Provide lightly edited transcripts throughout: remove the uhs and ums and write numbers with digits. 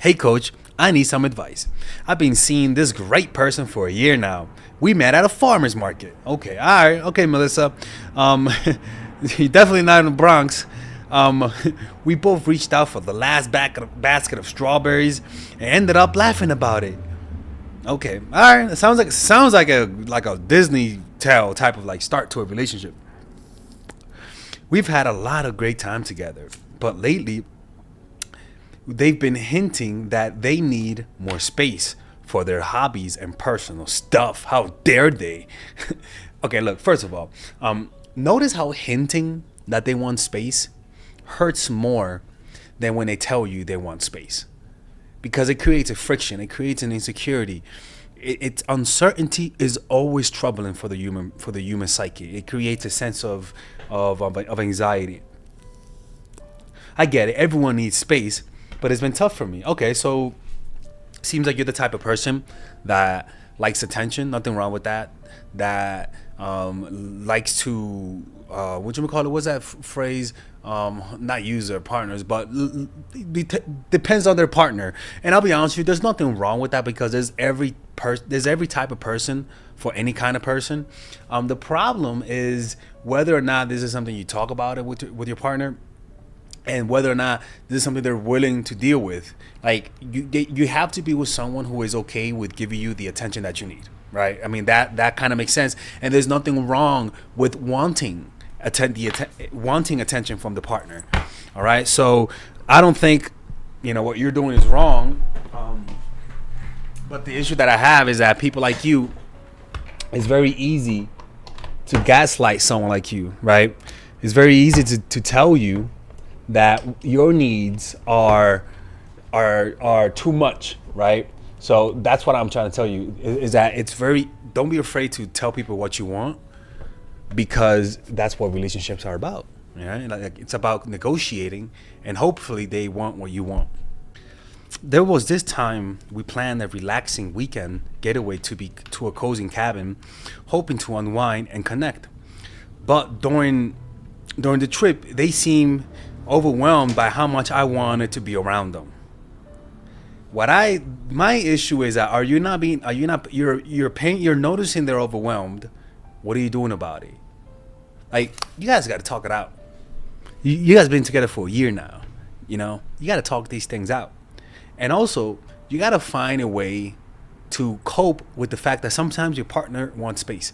Hey coach, I need some advice. I've been seeing this great person for a year now. We met at a farmer's market. Okay, all right, okay, Melissa. Um, you're definitely not in the Bronx. Um, we both reached out for the last basket of strawberries and ended up laughing about it. Okay, all right. It sounds like a Disney tale type of like start to a relationship. We've had a lot of great time together, but lately they've been hinting that they need more space for their hobbies and personal stuff. How dare they? Okay, look, first of all, notice how hinting that they want space hurts more than when they tell you they want space, because it creates a friction, it creates an insecurity. It's uncertainty is always troubling for the human psyche. It creates a sense of anxiety. I get it. Everyone needs space, but it's been tough for me. Okay, so seems like you're the type of person that likes attention. Nothing wrong with that. That likes to what you call it? What's that phrase? Not use their partners, but depends on their partner. And I'll be honest with you, there's nothing wrong with that because there's every type of person for any kind of person. The problem is whether or not this is something you talk about it with your partner, and whether or not this is something they're willing to deal with. Like you have to be with someone who is okay with giving you the attention that you need, right? I mean that kind of makes sense. And there's nothing wrong with wanting attention from the partner. All right, so I don't think what you're doing is wrong. But the issue that I have is that people like you, it's very easy to gaslight someone like you, right? It's very easy to tell you that your needs are too much, right? So that's what I'm trying to tell you is that don't be afraid to tell people what you want, because that's what relationships are about. Right? Like it's about negotiating, and hopefully they want what you want. There was this time we planned a relaxing weekend getaway to a cozy cabin, hoping to unwind and connect. But during the trip, they seemed overwhelmed by how much I wanted to be around them. My issue is that you're noticing they're overwhelmed. What are you doing about it? Like, you guys got to talk it out. You guys been together for a year now. You got to talk these things out. And also, you got to find a way to cope with the fact that sometimes your partner wants space.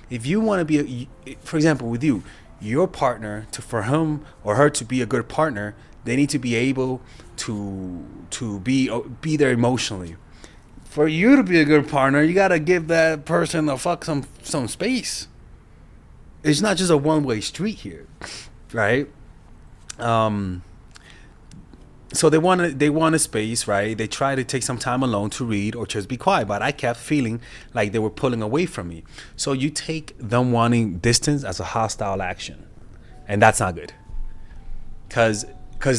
If you want to for example, with you, your partner, for him or her to be a good partner, they need to be able to be there emotionally. For you to be a good partner, you got to give that person some space. It's not just a one-way street here, right? So they want a space, right? They try to take some time alone to read or just be quiet, but I kept feeling like they were pulling away from me. So you take them wanting distance as a hostile action, and that's not good. Cause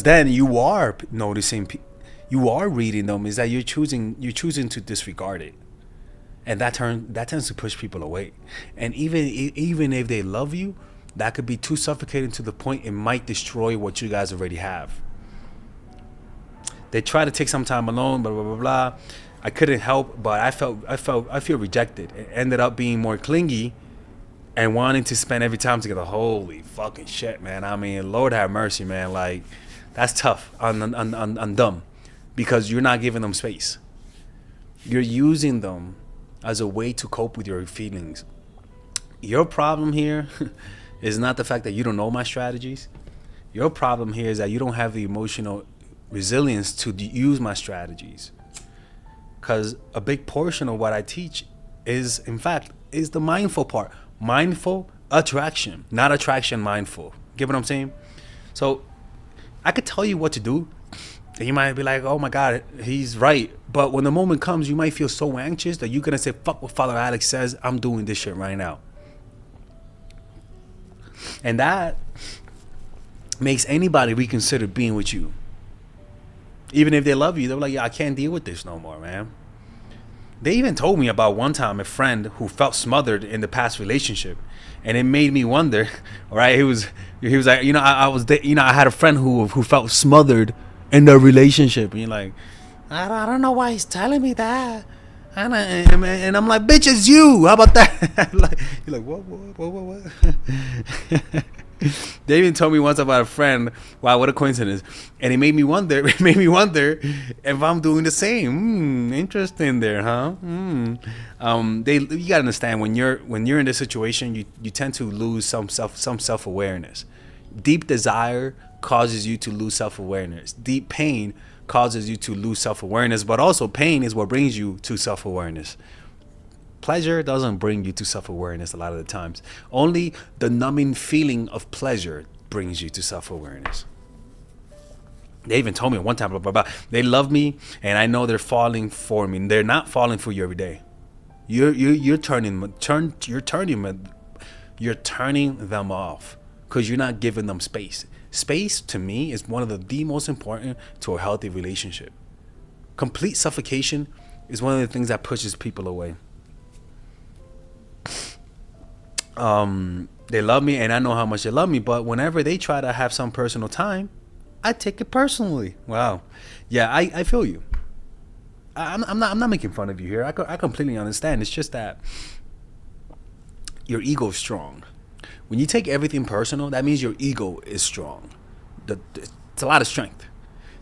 then you are noticing, you are reading them. Is that you're choosing to disregard it, and that tends to push people away. And even if they love you, that could be too suffocating to the point it might destroy what you guys already have. They try to take some time alone, blah blah blah blah. I couldn't help, but I feel rejected. It ended up being more clingy and wanting to spend every time together. Holy fucking shit, man! I mean, Lord have mercy, man. Like, that's tough on them, because you're not giving them space. You're using them as a way to cope with your feelings. Your problem here is not the fact that you don't know my strategies. Your problem here is that you don't have the emotional resilience to use my strategies, because a big portion of what I teach is the mindful part. Mindful attraction, not attraction mindful. Get what I'm saying? So I could tell you what to do, and you might be like, oh my god, he's right. But when the moment comes, you might feel so anxious that you're gonna say, fuck what Father Alex says, I'm doing this shit right now. And that makes anybody reconsider being with you. Even if they love you, they're like, yeah, I can't deal with this no more, man. They even told me about one time a friend who felt smothered in the past relationship, and it made me wonder. All right, he was like, I had a friend who felt smothered in their relationship, and you're like, I don't know why he's telling me that. And I'm like, bitch, it's you. How about that? Like, you're like, what? They even told me once about a friend. Wow, what a coincidence! And it made me wonder. It made me wonder if I'm doing the same. Interesting, there, huh? You gotta understand when you're in this situation, you tend to lose some self awareness. Deep desire causes you to lose self awareness. Deep pain causes you to lose self awareness. But also, pain is what brings you to self awareness. Pleasure doesn't bring you to self-awareness a lot of the times. Only the numbing feeling of pleasure brings you to self-awareness. They even told me one time, they love me, and I know they're falling for me. They're not falling for you every day. You're turning them off because you're not giving them space. Space to me is one of the most important to a healthy relationship. Complete suffocation is one of the things that pushes people away. They love me, and I know how much they love me, but whenever they try to have some personal time, I take it personally. Wow. Yeah, I feel you. I'm not making fun of you here. I completely understand. It's just that your ego is strong. When you take everything personal, that means your ego is strong. It's a lot of strength.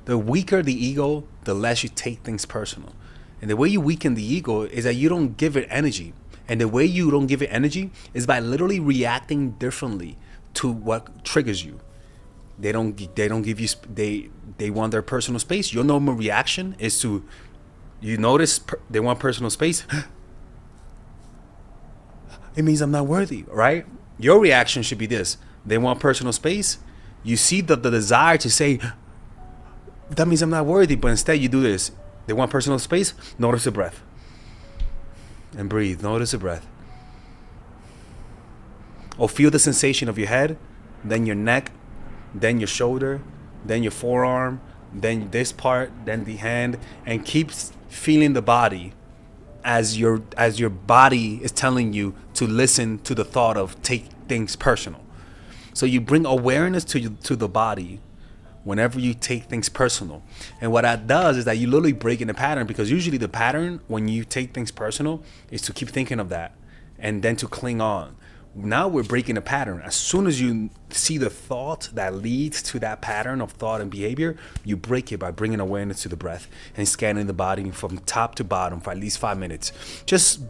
The weaker the ego, the less you take things personal. And the way you weaken the ego is that you don't give it energy. And the way you don't give it energy is by literally reacting differently to what triggers you. They don't give you they want their personal space. Your normal reaction is to, you notice they want personal space. It means I'm not worthy, right? Your reaction should be this: they want personal space. You see the desire to say that means I'm not worthy, but instead you do this. They want personal space. Notice the breath. And breathe. Notice the breath. Or feel the sensation of your head, then your neck, then your shoulder, then your forearm, then this part, then the hand, and keep feeling the body as your body is telling you to listen to the thought of take things personal. So you bring awareness to the body whenever you take things personal. And what that does is that you literally break in a pattern, because usually the pattern when you take things personal is to keep thinking of that and then to cling on. Now we're breaking a pattern. As soon as you see the thought that leads to that pattern of thought and behavior, you break it by bringing awareness to the breath and scanning the body from top to bottom for at least 5 minutes. Just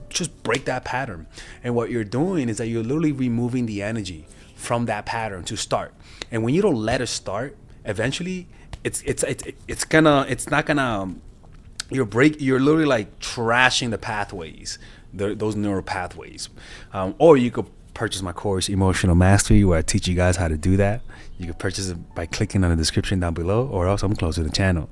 break that pattern. And what you're doing is that you're literally removing the energy from that pattern to start. And when you don't let it start, eventually you're literally like trashing the pathways, those neural pathways. Or you could purchase my course, Emotional Mastery, where I teach you guys how to do that. You can purchase it by clicking on the description down below, or else I'm close to the channel.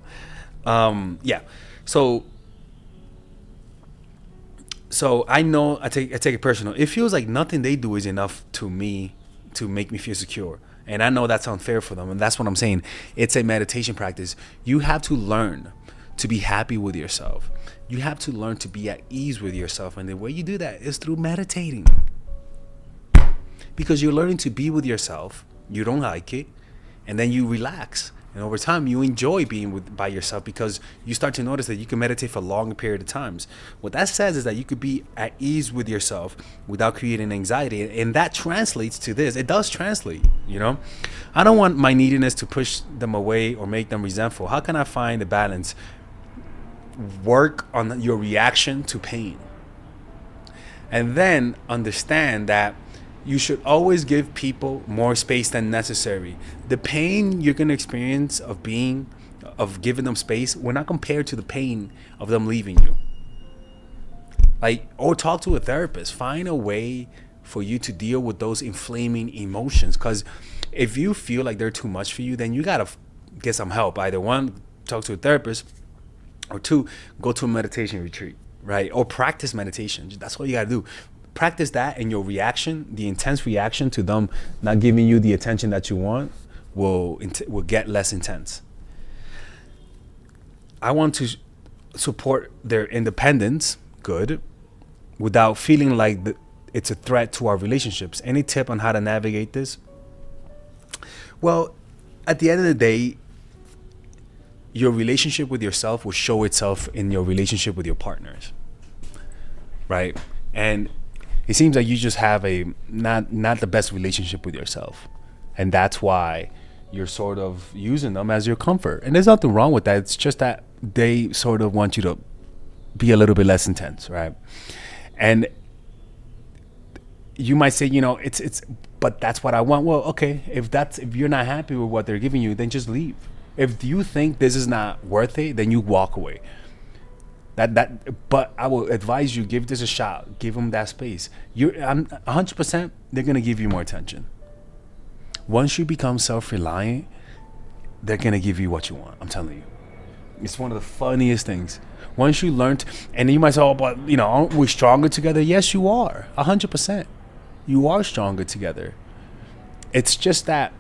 So I know I take it personal. It feels like nothing they do is enough to me to make me feel secure. And I know that's unfair for them. And that's what I'm saying. It's a meditation practice. You have to learn to be happy with yourself. You have to learn to be at ease with yourself. And the way you do that is through meditating. Because you're learning to be with yourself. You don't like it. And then you relax. And over time, you enjoy being by yourself, because you start to notice that you can meditate for a long period of times. What that says is that you could be at ease with yourself without creating anxiety. And that translates to this. It does translate, you know. I don't want my neediness to push them away or make them resentful. How can I find the balance? Work on your reaction to pain. And then understand that you should always give people more space than necessary. The pain you're going to experience of giving them space will not compare to the pain of them leaving you. Or talk to a therapist. Find a way for you to deal with those inflaming emotions. Because if you feel like they're too much for you, then you got to get some help. Either one, talk to a therapist, or two, go to a meditation retreat, right? Or practice meditation. That's all you got to do. Practice that, and your reaction, the intense reaction to them not giving you the attention that you want, will get less intense. I want to support their independence, good, without feeling like it's a threat to our relationships. Any tip on how to navigate this? Well, at the end of the day, your relationship with yourself will show itself in your relationship with your partners, right? And it seems like you just have a not the best relationship with yourself, and that's why you're sort of using them as your comfort. And there's nothing wrong with that. It's just that they sort of want you to be a little bit less intense, right? And you might say, it's but that's what I want. Well, okay, if you're not happy with what they're giving you, then just leave. If you think this is not worth it, then you walk away. But I will advise you, give this a shot. Give them that space. I'm 100%. They're gonna give you more attention. Once you become self-reliant, they're gonna give you what you want. I'm telling you, it's one of the funniest things. Once you learn, and you might say, "Oh, but aren't we stronger together?" Yes, you are. 100%. You are stronger together. It's just that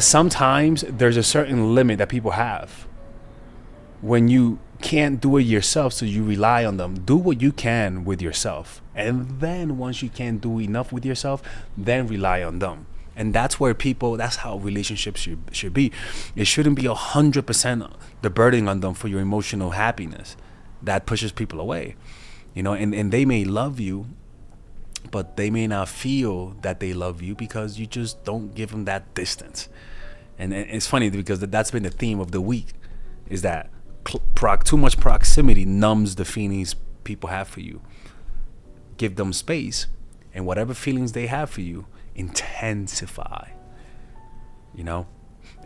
sometimes there's a certain limit that people have. When you can't do it yourself, so you rely on them. Do what you can with yourself. And then once you can't do enough with yourself, then rely on them. And that's how relationships should be. It shouldn't be 100% the burden on them for your emotional happiness. That pushes people away. And they may love you, but they may not feel that they love you because you just don't give them that distance. And it's funny because that's been the theme of the week, is that too much proximity numbs the feelings people have for you. Give them space, and whatever feelings they have for you, intensify.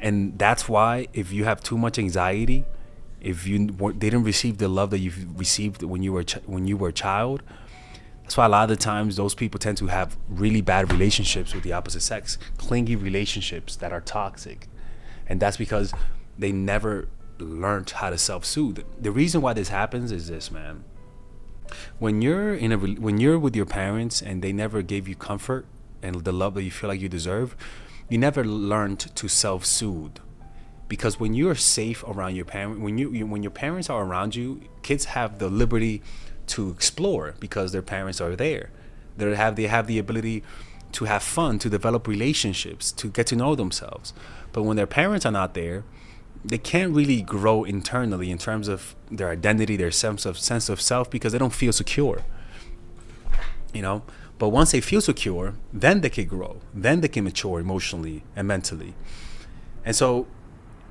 And that's why if you have too much anxiety, if you didn't receive the love that you've received when you were a child, that's why a lot of the times those people tend to have really bad relationships with the opposite sex, clingy relationships that are toxic. And that's because they never learned how to self-soothe. The reason why this happens is this, man. When you're with your parents and they never gave you comfort and the love that you feel like you deserve, you never learned to self-soothe. Because when you're safe around your parent, when your parents are around you, kids have the liberty to explore because their parents are there. They have the ability to have fun, to develop relationships, to get to know themselves. But when their parents are not there, they can't really grow internally in terms of their identity, their sense of self, because they don't feel secure. But once they feel secure, then they can grow, then they can mature emotionally and mentally. And so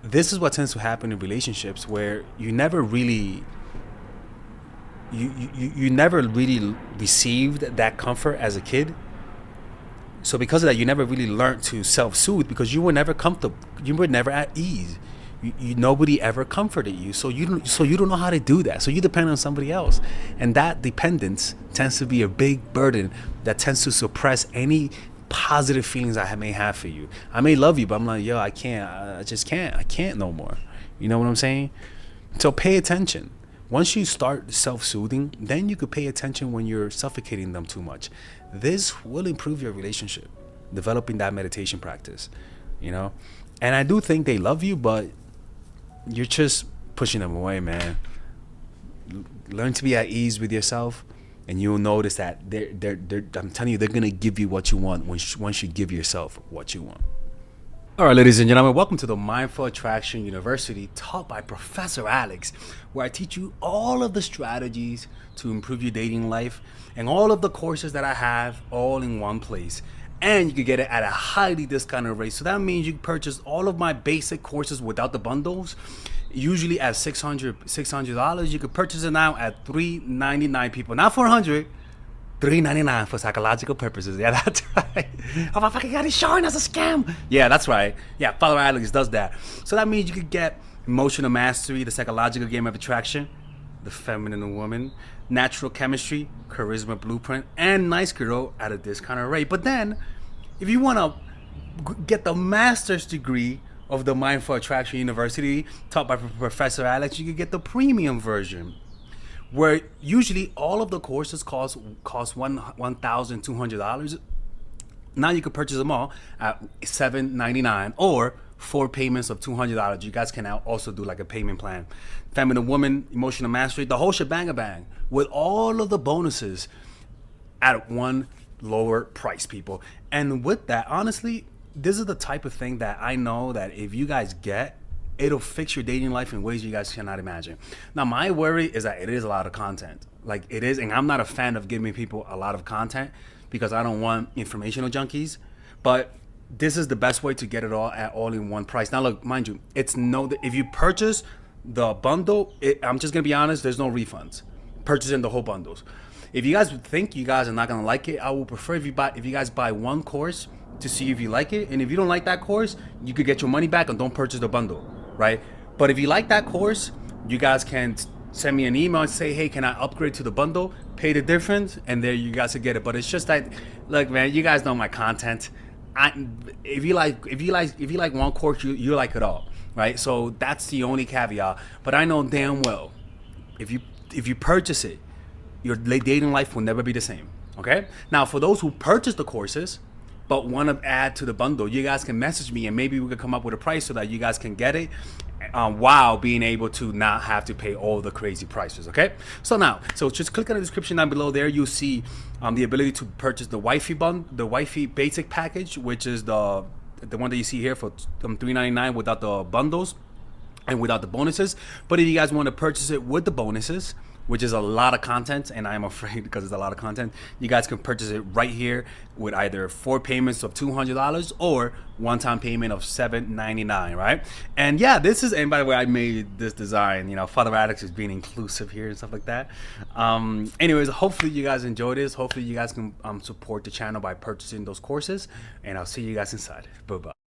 this is what tends to happen in relationships, where you never really received that comfort as a kid. So because of that, you never really learned to self-soothe because you were never comfortable. You were never at ease. Nobody ever comforted you, so you don't know how to do that. So you depend on somebody else, and that dependence tends to be a big burden that tends to suppress any positive feelings I may have for you. I may love you, but I'm like, yo, I can't. I just can't. I can't no more. You know what I'm saying? So pay attention. Once you start self-soothing, then you could pay attention when you're suffocating them too much. This will improve your relationship, developing that meditation practice. And I do think they love you, but you're just pushing them away, man. Learn to be at ease with yourself, and you'll notice that I'm telling you, they're gonna give you what you want once you give yourself what you want. All right, ladies and gentlemen, welcome to the Mindful Attraction University, taught by Professor Alex, where I teach you all of the strategies to improve your dating life and all of the courses that I have all in one place. And you can get it at a highly discounted rate. So that means you can purchase all of my basic courses without the bundles, usually at $600. You can purchase it now at $399, people. Not $400, $399 for psychological purposes. Yeah, that's right. Oh my fucking God, he's showing us a scam. Yeah, that's right. Yeah, Father Alex does that. So that means you could get Emotional Mastery, the Psychological Game of Attraction, The Feminine Woman, Natural Chemistry, Charisma Blueprint, and Nice Girl at a discounted rate. But then, if you want to get the master's degree of the Mindful Attraction University, taught by Professor Alex, you can get the premium version, where usually all of the courses cost $1,200. Now you can purchase them all at $799 or 4 payments of $200. You guys can now also do like a payment plan. Feminine Woman, Emotional Mastery, the whole shebang with all of the bonuses at one lower price, people. And with that, honestly, this is the type of thing that I know that if you guys get, it'll fix your dating life in ways you guys cannot imagine. Now, my worry is that it is a lot of content. Like it is, and I'm not a fan of giving people a lot of content because I don't want informational junkies. But this is the best way to get it all in one price. Now, look, mind you, it's no. If you purchase the bundle, I'm just gonna be honest. There's no refunds. Purchasing the whole bundles. If you guys think you guys are not gonna like it, I will prefer if you guys buy one course to see if you like it, and if you don't like that course, you could get your money back and don't purchase the bundle, right? But if you like that course, you guys can send me an email and say, hey, can I upgrade to the bundle? Pay the difference, and there you guys will get it. But it's just that, look, man, you guys know my content. If you like one course, you like it all, right? So that's the only caveat. But I know damn well, if you purchase it, your dating life will never be the same. Okay. Now, for those who purchase the courses but want to add to the bundle, you guys can message me and maybe we could come up with a price so that you guys can get it while being able to not have to pay all the crazy prices. Okay. So just click on the description down below. There you'll see the ability to purchase the Wifey basic package, which is the one that you see here for $3.99 without the bundles and without the bonuses. But if you guys want to purchase it with the bonuses, which is a lot of content, and I'm afraid because it's a lot of content, you guys can purchase it right here with either 4 payments of $200 or one-time payment of $7.99, right? And yeah, and by the way, I made this design, Father Radix is being inclusive here and stuff like that. Anyways, hopefully you guys enjoy this. Hopefully you guys can support the channel by purchasing those courses, and I'll see you guys inside. Bye-bye.